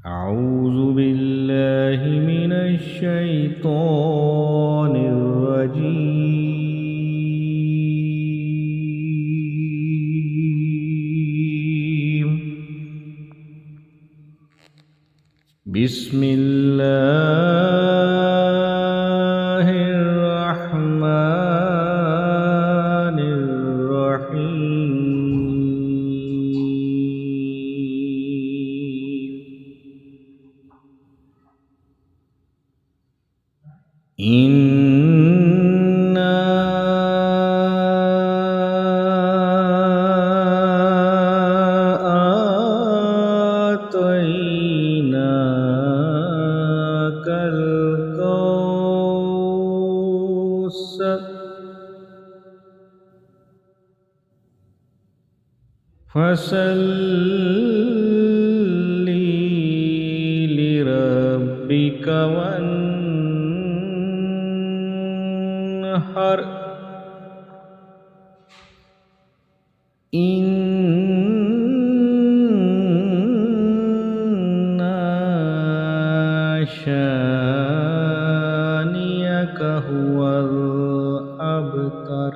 أعوذ بالله من الشيطان الرجيم. بسم الله الرحمن الرحيم. إنا أعطيناك الكوثر فصل لربك وانحر إن شانئك هو الأبتر.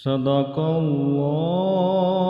صدق الله